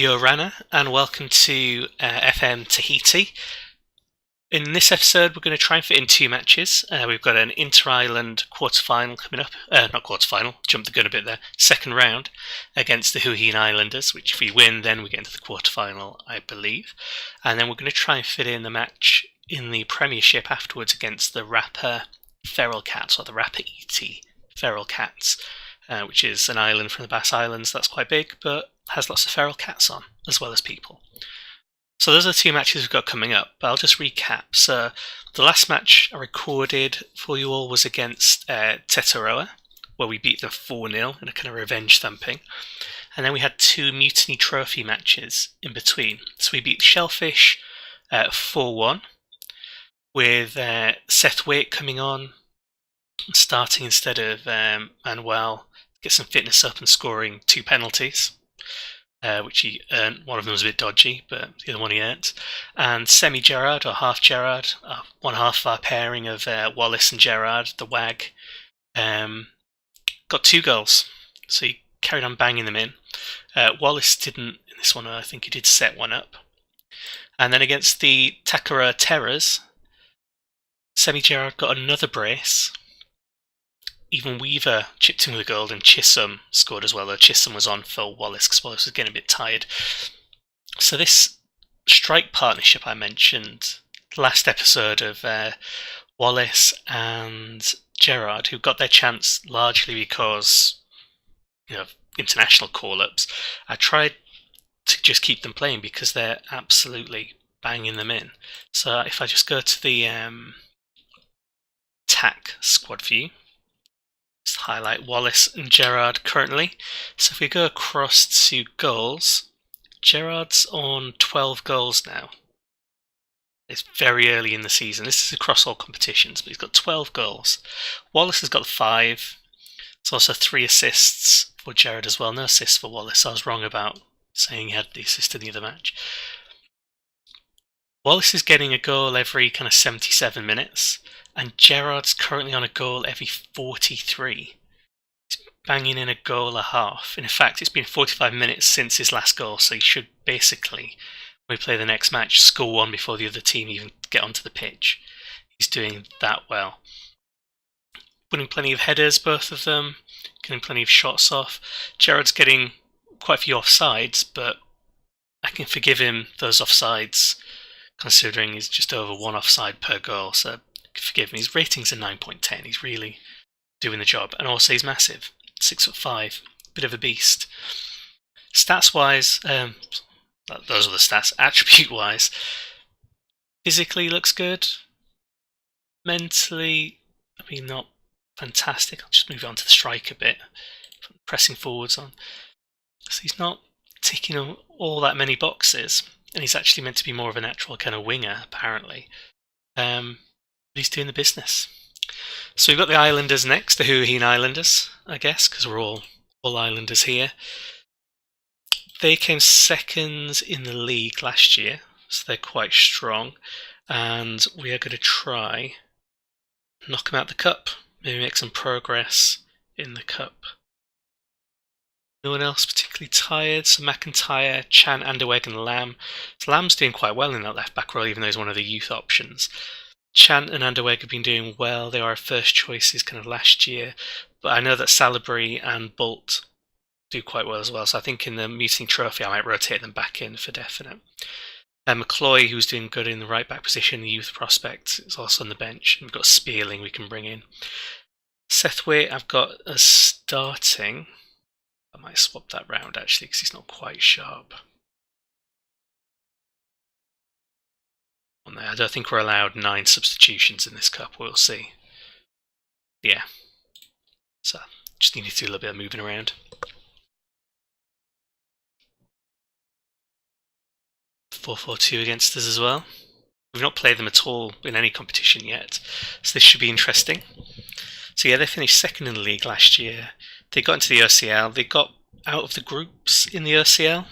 Yorana, and welcome to FM Tahiti. In this episode, we're going to try and fit in two matches. We've got an inter-island quarter-final coming up. Not quarter-final, jumped the gun a bit there. Second round against the Huahine Islanders, which if we win, then we get into the quarter-final, I believe. And then we're going to try and fit in the match in the Premiership afterwards against the Rapa feral cats, or the Rapa feral cats, which is an island from the Bass Islands that's quite big, but has lots of feral cats on, as well as people. So those are the two matches we've got coming up, but I'll just recap. So the last match I recorded for you all was against Tetaroa, where we beat them 4-0 in a kind of revenge thumping. And then we had two Mutiny Trophy matches in between. So we beat Shellfish 4-1, with Seth Waite coming on, starting instead of Manuel, get some fitness up and scoring 2 penalties. Which he earned. One of them was a bit dodgy, but the other one he earned. And semi-Gerard, or half-Gerard, one half of our pairing of Wallace and Gerard, the WAG, got 2 goals. So he carried on banging them in. Wallace didn't in this one, I think he did set one up. And then against the Takara Terrors, semi-Gerard got another brace. Even Weaver chipped in with a goal, and Chisholm scored as well, though Chisholm was on for Wallace because Wallace was getting a bit tired. So this strike partnership I mentioned last episode of Wallace and Gerard, who got their chance largely because, international call-ups, I tried to just keep them playing because they're absolutely banging them in. So if I just go to the TAC squad view, just highlight Wallace and Gerard currently. So if we go across to goals, Gerard's on 12 goals now. It's very early in the season. This is across all competitions, but he's got 12 goals. Wallace has got 5. There's also 3 assists for Gerard as well. No assists for Wallace. I was wrong about saying he had the assist in the other match. Wallace is getting a goal every kind of 77 minutes. And Gerard's currently on a goal every 43. He's banging in a goal a half. In fact, it's been 45 minutes since his last goal, so he should basically, when we play the next match, score one before the other team even get onto the pitch. He's doing that well. Winning plenty of headers, both of them. Getting plenty of shots off. Gerard's getting quite a few offsides, but I can forgive him those offsides, considering he's just over 1 offside per goal, so forgive me, his rating's a 9.10. He's really doing the job, and also he's massive, 6'5", bit of a beast. Stats-wise, those are the stats. Attribute-wise, physically looks good. Mentally, not fantastic. I'll just move on to the strike a bit, pressing forwards on. So he's not ticking all that many boxes, and he's actually meant to be more of a natural kind of winger, apparently. He's doing the business. So we've got the Islanders next, the Huahine Islanders, I guess, because we're all Islanders here. They came second in the league last year, so they're quite strong, and we are going to try knock them out the cup, maybe make some progress in the cup. No one else particularly tired, so McIntyre, Chan, Anderweg and Lamb. So Lamb's doing quite well in that left back role, even though he's one of the youth options. Chant and Anderweg have been doing well. They were our first choices kind of last year. But I know that Salaberry and Bolt do quite well as well. So I think in the Mutiny Trophy I might rotate them back in for definite. McCloy, who's doing good in the right back position, the youth prospect, is also on the bench. And we've got Spearling we can bring in. Seth Waite I've got as starting. I might swap that round actually because he's not quite sharp. I don't think we're allowed 9 substitutions in this cup, we'll see. Yeah. So, just need to do a little bit of moving around. (4-4-2) against us as well. We've not played them at all in any competition yet, so this should be interesting. So yeah, they finished second in the league last year. They got into the OCL. They got out of the groups in the OCL.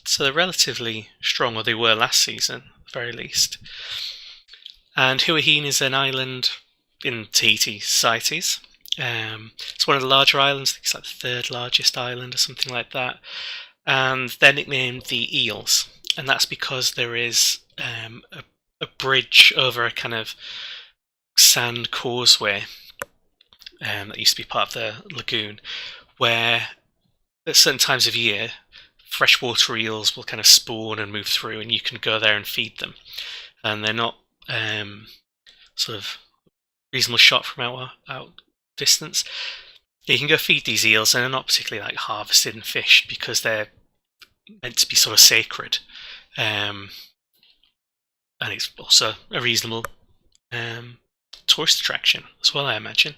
So they're relatively strong, or they were last season, at the very least. And Huahine is an island in Tahiti Societies. It's one of the larger islands. I think it's like the 3rd largest island or something like that. and they're nicknamed the Eels, and that's because there is a bridge over a kind of sand causeway that used to be part of the lagoon, where at certain times of year, freshwater eels will kind of spawn and move through, and you can go there and feed them. And they're not sort of reasonable shot from out distance. You can go feed these eels, and they're not particularly like harvested and fished because they're meant to be sort of sacred. And it's also a reasonable tourist attraction as well, I imagine.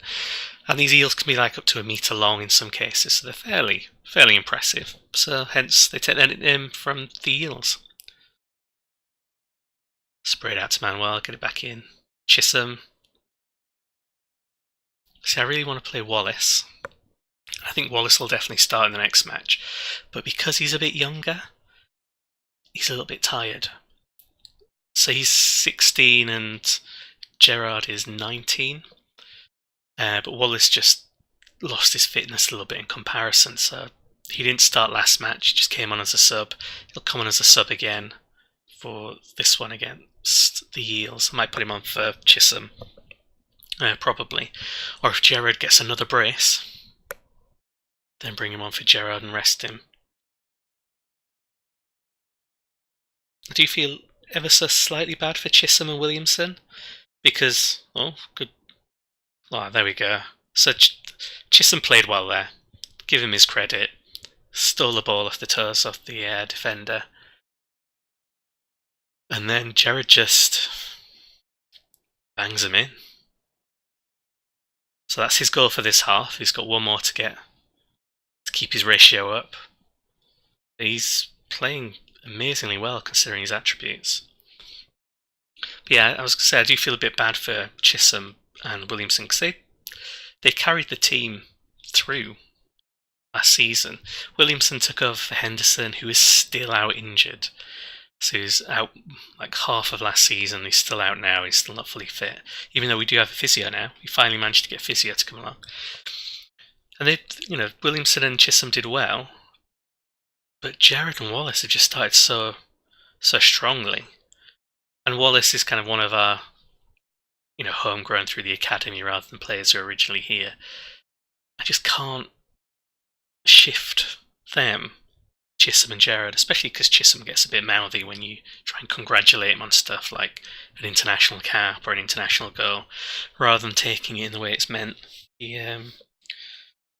And these eels can be like up to 1 metre long in some cases, so they're fairly impressive. So hence they take their name from the eels. Spray it out to Manuel, get it back in. Chisholm. See, I really want to play Wallace. I think Wallace will definitely start in the next match, but because he's a bit younger, he's a little bit tired. So he's 16 and Gerard is 19. But Wallace just lost his fitness a little bit in comparison, so he didn't start last match, he just came on as a sub. He'll come on as a sub again for this one against the Eels. I might put him on for Chisholm, probably. Or if Gerard gets another brace, then bring him on for Gerard and rest him. I do feel ever so slightly bad for Chisholm and Williamson, because, good. Oh, there we go. So Chisholm played well there. Give him his credit. Stole the ball off the toes of the defender. And then Gerard just bangs him in. So that's his goal for this half. He's got one more to get to keep his ratio up. He's playing amazingly well considering his attributes. But yeah, I was going to say I do feel a bit bad for Chisholm and Williamson because they carried the team through last season. Williamson took over for Henderson, who is still out injured. So he's out like half of last season. He's still out now. He's still not fully fit, even though we do have a physio now. We finally managed to get physio to come along. And Williamson and Chisholm did well, but Gerard and Wallace have just started so strongly. And Wallace is kind of one of our, homegrown through the academy rather than players who are originally here. I just can't shift them, Chisholm and Gerard, especially because Chisholm gets a bit mouthy when you try and congratulate him on stuff like an international cap or an international goal, rather than taking it in the way it's meant. He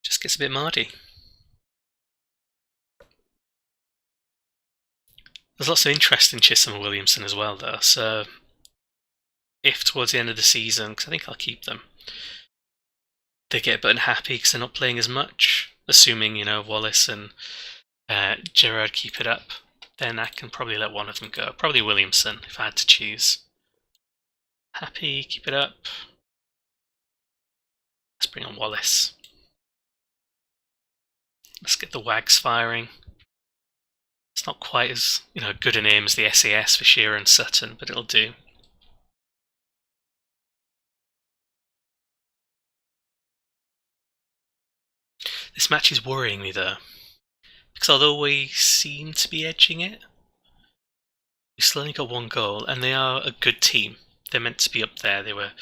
just gets a bit mardy. There's lots of interest in Chisholm and Williamson as well, though, so if towards the end of the season, because I think I'll keep them, they get a bit unhappy because they're not playing as much, assuming, Wallace and Gerard keep it up, then I can probably let one of them go. Probably Williamson, if I had to choose. Happy, keep it up. Let's bring on Wallace. Let's get the Wags firing. It's not quite as good a name as the SAS for Shearer and Sutton, but it'll do. This match is worrying me though, because although we seem to be edging it, we've still only got one goal, and they are a good team. They're meant to be up there. They were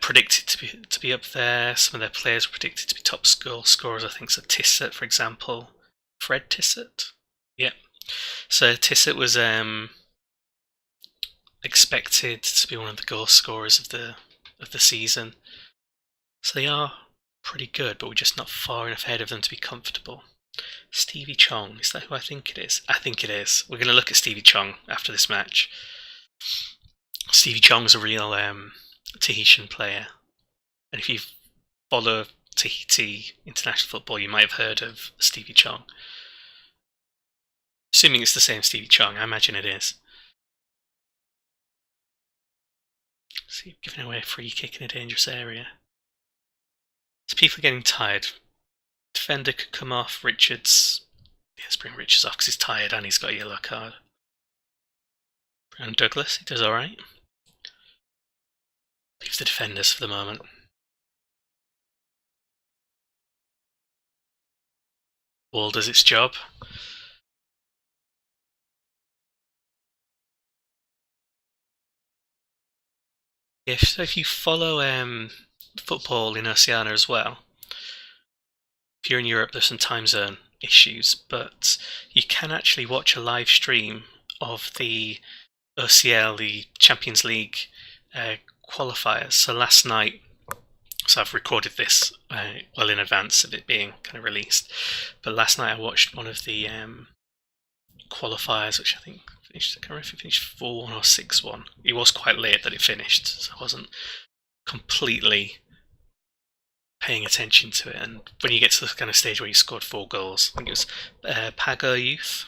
predicted to be up there. Some of their players were predicted to be top goal scorers. I think so. Tissot, for example, Fred Tissot. Yep. So Tissot was expected to be one of the goal scorers of the season. So they are pretty good, but we're just not far enough ahead of them to be comfortable. Stevie Chong, is that who I think it is? I think it is. We're going to look at Stevie Chong after this match. Stevie Chong's a real Tahitian player, and if you follow Tahiti international football, you might have heard of Stevie Chong. Assuming it's the same Stevie Chong, I imagine it is. See, giving away a free kick in a dangerous area. So people are getting tired. Defender could come off. Richards. Let's bring Richards off because he's tired and he's got a yellow card. Brown Douglas, he does alright. Leaves the defenders for the moment. Ball does its job. if you follow football in Oceania as well, if you're in Europe, there's some time zone issues, but you can actually watch a live stream of the OCL, the Champions League qualifiers. So last night, so I've recorded this well in advance of it being kind of released, but last night I watched one of the qualifiers, which I think finished, I can't remember if it finished 4-1 or 6-1. It was quite late that it finished, so I wasn't completely paying attention to it. And when you get to the kind of stage where you scored 4 goals, I think it was Pago Youth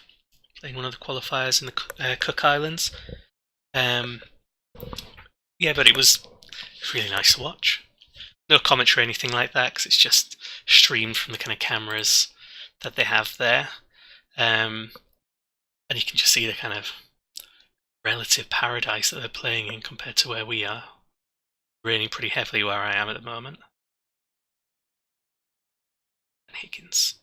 playing one of the qualifiers in the Cook Islands. Yeah, but it was really nice to watch. No commentary or anything like that, because it's just streamed from the kind of cameras that they have there. And you can just see the kind of relative paradise that they're playing in compared to where we are. Raining pretty heavily where I am at the moment. And Higgins.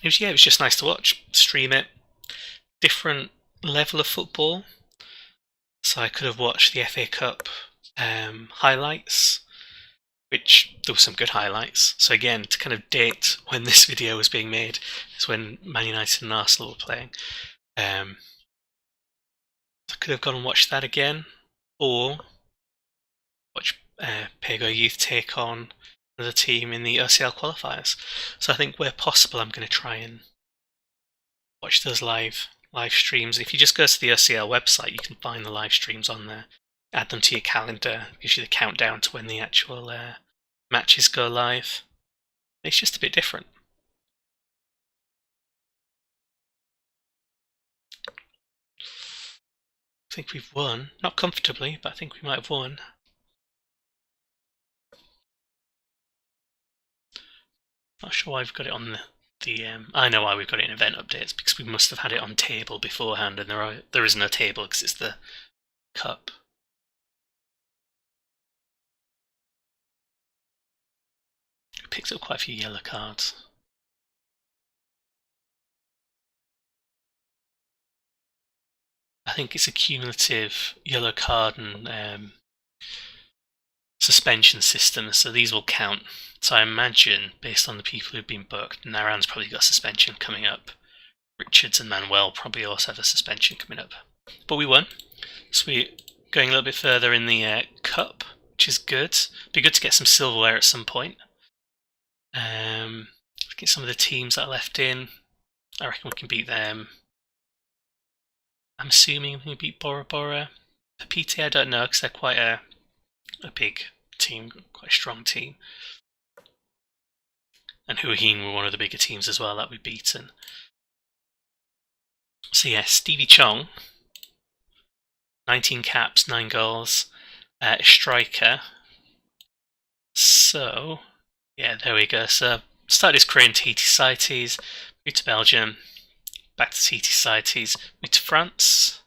It was just nice to watch. Stream it. Different level of football. So I could have watched the FA Cup highlights, which there were some good highlights. So again, to kind of date when this video was being made, is when Man United and Arsenal were playing. I could have gone and watched that again, or watch Pago Youth take on another team in the OCL qualifiers. So I think where possible, I'm going to try and watch those live streams. If you just go to the OCL website, you can find the live streams on there. Add them to your calendar. It gives you the countdown to when the actual matches go live. It's just a bit different. I think we've won. Not comfortably, but I think we might have won. Not sure why we've got it on the I know why we've got it in event updates, because we must have had it on table beforehand, and there is no table because it's the cup. We picked up quite a few yellow cards. I think it's a cumulative yellow card and suspension system, so these will count. So I imagine, based on the people who've been booked, Naran's probably got a suspension coming up. Richards and Manuel probably also have a suspension coming up. But we won. So we're going a little bit further in the cup, which is good. Be good to get some silverware at some point. Look at some of the teams that are left in. I reckon we can beat them. I'm assuming we can beat Bora Bora. Tahiti, I don't know, because they're quite a big team, quite a strong team. And Huahine were one of the bigger teams as well that we've beaten. So yeah, Stevie Chong, 19 caps, 9 goals, striker. So, yeah, there we go. So, started his career in Tahiti Societies, moved to Belgium, back to Tahiti Societies, moved to France,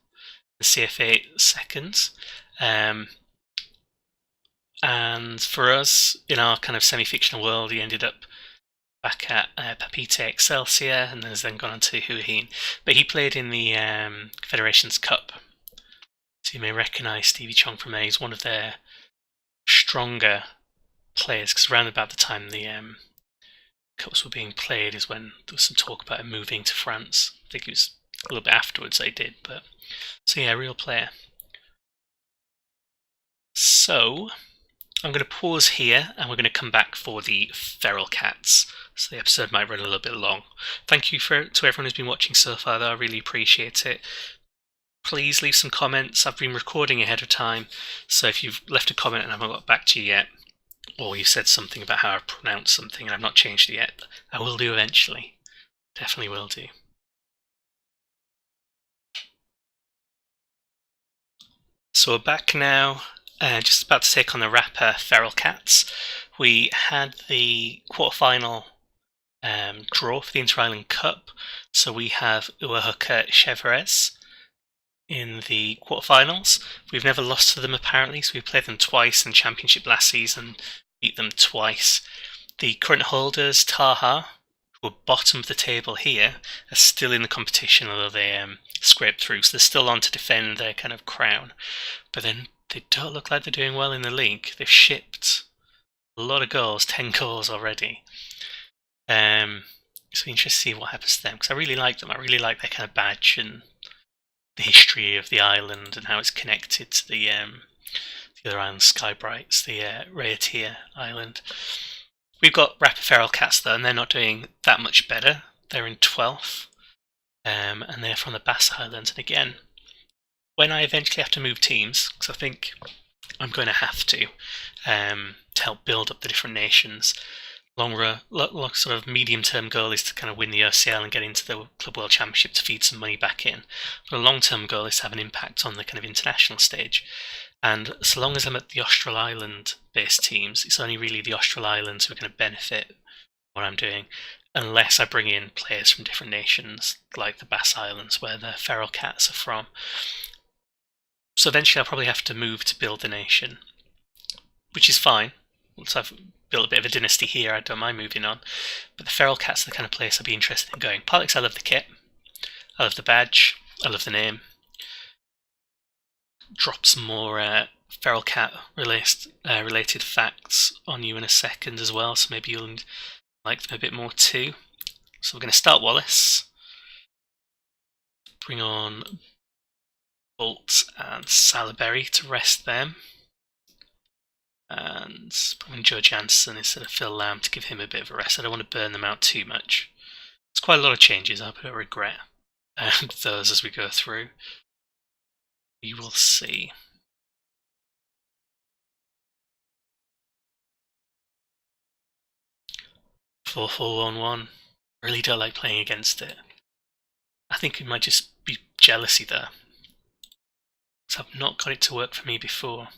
the CFA second. And for us, in our kind of semi-fictional world, he ended up back at Papite Excelsior, and has then gone on to Huahine. But he played in the Federations Cup. So you may recognise Stevie Chong from there. He's one of their stronger players, because around about the time the cups were being played is when there was some talk about him moving to France. I think it was a little bit afterwards they did. But so yeah, real player. So I'm going to pause here, and we're going to come back for the feral cats. So the episode might run a little bit long. Thank you to everyone who's been watching so far, though. I really appreciate it. Please leave some comments. I've been recording ahead of time, so if you've left a comment and I haven't got back to you yet, or you said something about how I pronounce something and I've not changed it yet, I will do eventually. Definitely will do. So we're back now. Just about to take on the Rapa feral cats. We had the quarterfinal draw for the Inter-Island Cup. So we have Uahuka Chevres in the quarterfinals. We've never lost to them apparently, so we played them twice in the championship last season, beat them twice. The current holders, Taha, who are bottom of the table here, are still in the competition, although they scraped through, so they're still on to defend their kind of crown. But then they don't look like they're doing well in the league. They've shipped a lot of goals, 10 goals already. So interesting to see what happens to them, because I really like them. I really like their kind of badge and the history of the island and how it's connected to the other island, Skybrights, the Raiatea Island. We've got Rapa feral cats though, and they're not doing that much better. They're in 12th, and they're from the Bass Islands. And again, when I eventually have to move teams, because I think I'm going to have to help build up the different nations, sort of medium-term goal is to kind of win the OCL and get into the Club World Championship to feed some money back in. But a long-term goal is to have an impact on the kind of international stage. And so long as I'm at the Austral Island-based teams, it's only really the Austral Islands who are going to benefit from what I'm doing, unless I bring in players from different nations, like the Bass Islands, where the feral cats are from. So eventually I'll probably have to move to build the nation, which is fine. Once I've built a bit of a dynasty here, I don't mind moving on. But the feral cat's the kind of place I'd be interested in going. Partly because I love the kit, I love the badge, I love the name. Drop some more feral cat related facts on you in a second as well, so maybe you'll like them a bit more too. So we're going to start Wallace. Bring on Bolt and Salaberry to rest them. And bring in Joe Jansen instead of Phil Lamb to give him a bit of a rest. I don't want to burn them out too much. It's quite a lot of changes. I don't regret those as we go through. You will see. Four, 4-1-1. I really don't like playing against it. I think it might just be jealousy there. So I've not got it to work for me before.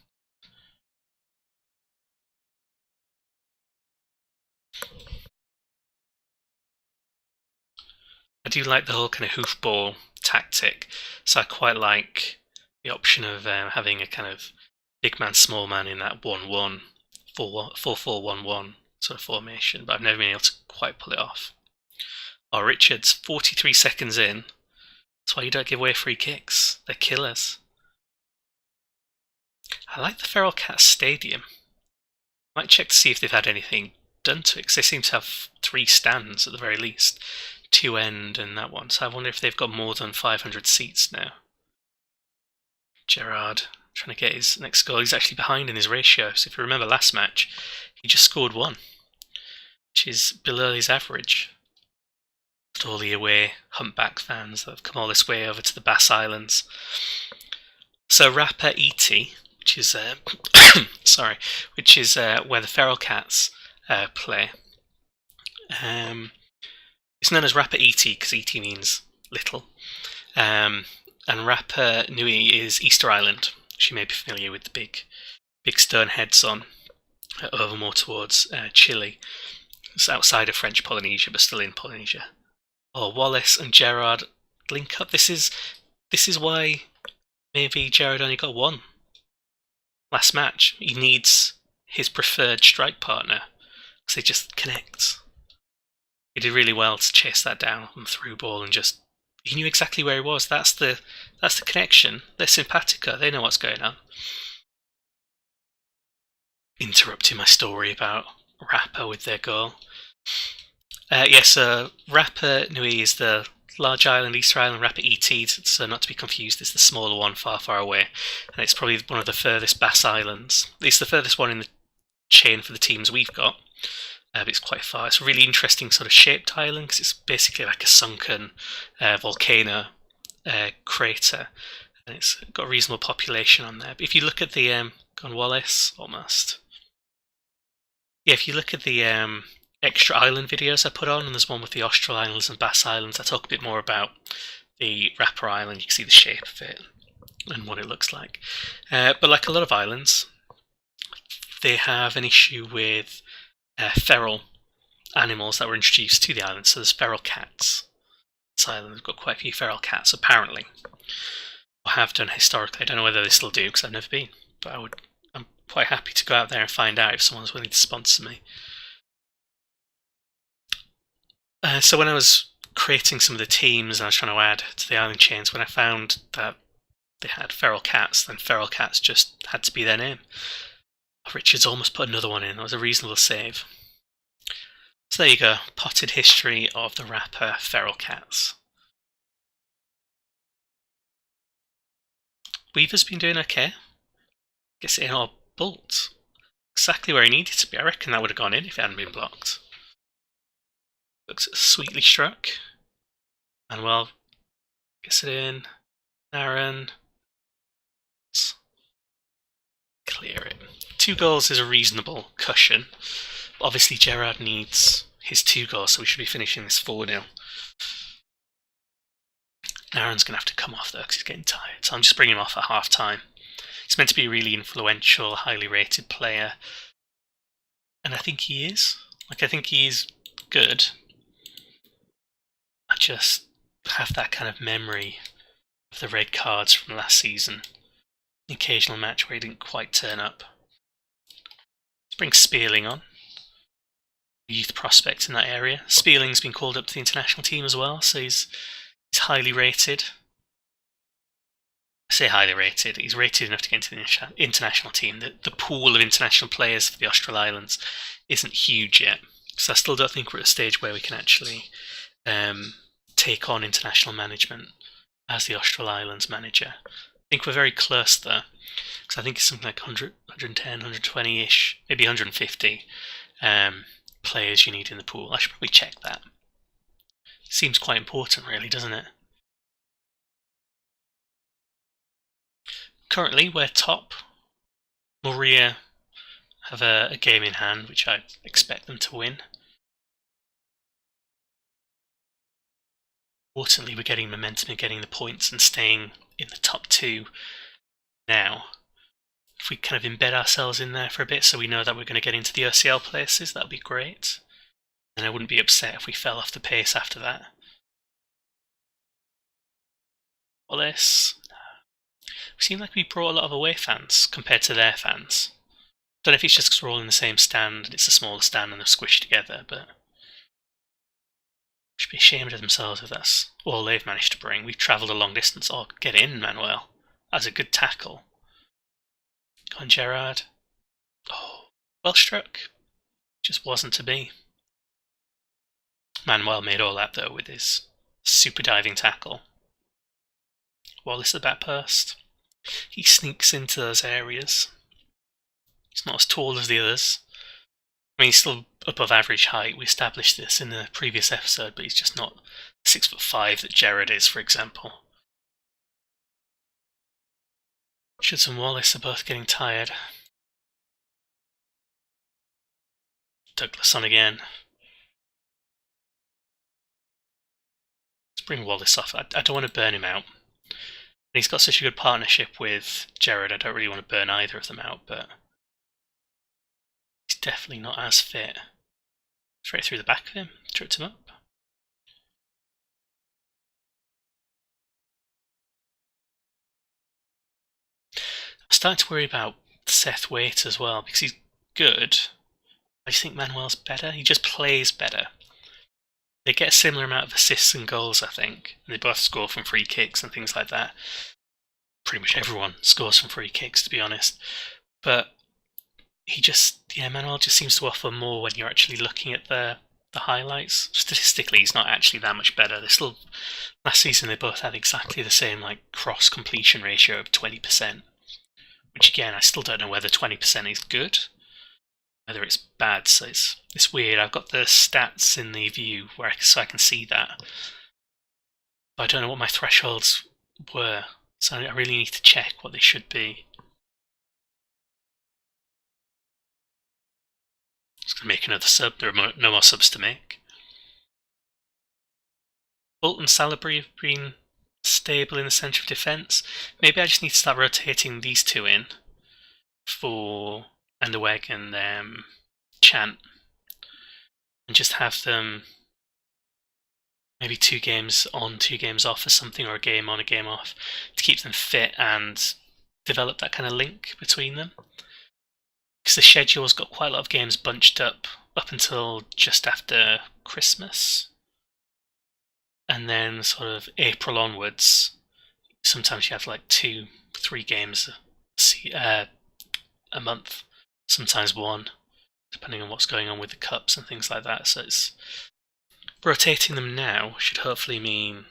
I do like the whole kind of hoofball tactic, so I quite like the option of having a kind of big man, small man in that 1-1, 4-4-1-1 sort of formation, but I've never been able to quite pull it off. Oh, Richards, 43 seconds in. That's why you don't give away free kicks. They're killers. I like the Feral Cat Stadium. Might check to see if they've had anything done to it, because they seem to have 3 stands at the very least. 2 end and that one, so I wonder if they've got more than 500 seats now. Gerard trying to get his next goal. He's actually behind in his ratio, so if you remember last match, he just scored 1, which is below his average. But all the away humpback fans that have come all this way over to the Bass Islands. So Rapa ET, which is which is where the feral cats play. It's known as Rapa ET because ET means little. And Rapa Nui is Easter Island, which you may be familiar with, the big stone heads on, over more towards Chile. It's outside of French Polynesia, but still in Polynesia. Oh, Wallace and Gerard link up. This is why maybe Gerard only got 1 last match. He needs his preferred strike partner because they just connect. He did really well to chase that down on the through ball and just he knew exactly where he was. That's the connection. They're simpatico. They know what's going on. Interrupting my story about Rapa with their goal. So Rapa Nui is the large island, Easter Island. Rapa ET, so not to be confused, is the smaller one far, far away. And it's probably one of the furthest Bass Islands. It's the furthest one in the chain for the teams we've got. But it's quite far. It's a really interesting sort of shaped island because it's basically like a sunken volcano crater. And it's got a reasonable population on there. But if you look at the... Gone Wallace, almost. Yeah, if you look at the extra island videos I put on, and there's one with the Austral Islands and Bass Islands, I talk a bit more about the Rapa Island. You can see the shape of it and what it looks like. But like a lot of islands, they have an issue with feral animals that were introduced to the island. So there's feral cats. This island has got quite a few feral cats, apparently. Or have done historically. I don't know whether they still do, because I've never been. But I'm quite happy to go out there and find out if someone's willing to sponsor me. So when I was creating some of the teams and I was trying to add to the island chains, when I found that they had feral cats, then feral cats just had to be their name. Richard's almost put another one in. That was a reasonable save. So there you go, potted history of the Rapa feral cats. Weaver's been doing okay. Gets it in our bolt. Exactly where he needed to be. I reckon that would have gone in if it hadn't been blocked. Looks sweetly struck. Manuel gets it in. Aaron. Clear it. 2 goals is a reasonable cushion. But obviously Gerard needs his 2 goals, so we should be finishing this 4-0. Aaron's going to have to come off though because he's getting tired, so I'm just bringing him off at half time. He's meant to be a really influential, highly rated player, and I think he is. I think he is good. I just have that kind of memory of the red cards from last season. The occasional match where he didn't quite turn up. Let's bring Spearling on. Youth prospect in that area. Spearling's been called up to the international team as well, so he's highly rated. I say highly rated. He's rated enough to get into the international team. The pool of international players for the Austral Islands isn't huge yet, so I still don't think we're at a stage where we can actually take on international management as the Austral Islands manager. I think we're very close there, because I think it's something like 100, 110, 120-ish, maybe 150 players you need in the pool. I should probably check that. Seems quite important, really, doesn't it? Currently, we're top. Moria have a game in hand, which I expect them to win. Importantly, we're getting momentum and getting the points and staying in the top 2 now. If we kind of embed ourselves in there for a bit so we know that we're going to get into the OCL places, that would be great. And I wouldn't be upset if we fell off the pace after that. Wallace. We seem like we brought a lot of away fans compared to their fans. Don't know if it's just because we're all in the same stand and it's a smaller stand and they're squished together, but should be ashamed of themselves if that's all they've managed to bring. We've travelled a long distance. Oh, get in, Manuel. That's a good tackle. Go on, Gerard. Oh, well struck. Just wasn't to be. Manuel made all that though with his super diving tackle. Wallace at the back post. He sneaks into those areas. He's not as tall as the others. I mean, he's still above average height. We established this in the previous episode, but he's just not 6'5" that Gerard is, for example. Richards and Wallace are both getting tired. Douglas on again. Let's bring Wallace off. I don't want to burn him out. And he's got such a good partnership with Gerard, I don't really want to burn either of them out, but he's definitely not as fit. Straight through the back of him, tripped him up. I'm starting to worry about Seth Waite as well, because he's good. I just think Manuel's better. He just plays better. They get a similar amount of assists and goals, I think. And they both score from free kicks and things like that. Pretty much everyone scores from free kicks, to be honest. But Manuel just seems to offer more when you're actually looking at the highlights. Statistically, he's not actually that much better. Last season they both had exactly the same cross completion ratio of 20%. Which again, I still don't know whether 20% is good, whether it's bad. So it's weird. I've got the stats in the view so I can see that, but I don't know what my thresholds were. So I really need to check what they should be. Just going to make another sub. There are no more subs to make. Bolt and Salabry have been stable in the centre of defence. Maybe I just need to start rotating these two in for Underweg and Chant, and just have them maybe 2 games on, 2 games off or something, or a game on, a game off, to keep them fit and develop that kind of link between them. Because the schedule's got quite a lot of games bunched up until just after Christmas. and then sort of April onwards, sometimes you have like 2-3 games a month, sometimes one, depending on what's going on with the cups and things like that. So it's rotating them now should hopefully mean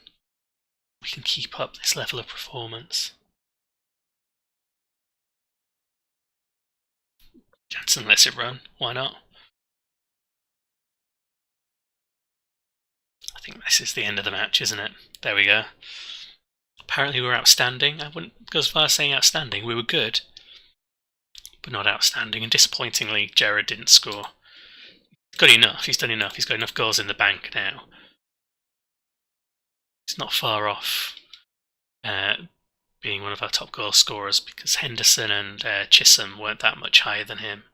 we can keep up this level of performance. Jansen lets it run, why not? I think this is the end of the match, isn't it? There we go. Apparently we were outstanding. I wouldn't go as far as saying outstanding. We were good, but not outstanding. And disappointingly, Jared didn't score. Got enough. He's done enough. He's got enough goals in the bank now. He's not far off being one of our top goal scorers, because Henderson and Chisholm weren't that much higher than him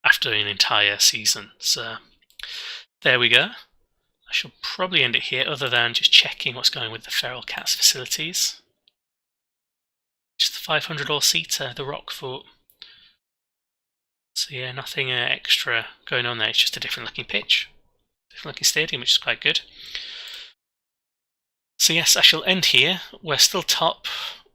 after an entire season. So there we go. I shall probably end it here, other than just checking what's going with the Feral Cats facilities. Just the 500 all-seater, the Rockfort. So yeah, nothing extra going on there. It's just a different looking pitch, different looking stadium, which is quite good. So yes, I shall end here. We're still top,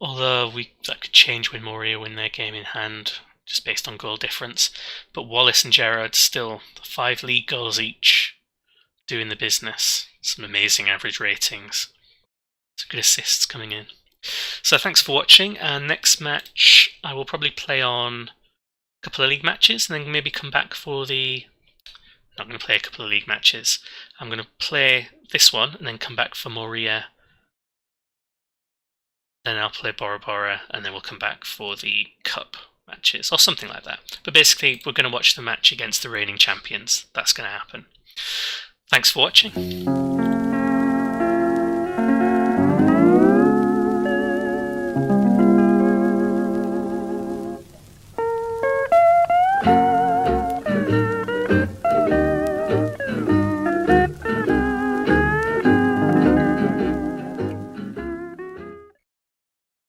although that could change when Moria win their game in hand, just based on goal difference. But Wallace and Gerrard still 5 league goals each, doing the business. Some amazing average ratings. Some good assists coming in. So thanks for watching, and next match I will probably play on a couple of league matches, and then maybe come back for the... I'm not going to play a couple of league matches. I'm going to play this one, and then come back for Moria. Then I'll play Bora Bora, and then we'll come back for the Cup matches, or something like that. But basically, we're going to watch the match against the reigning champions. That's going to happen. Thanks for watching.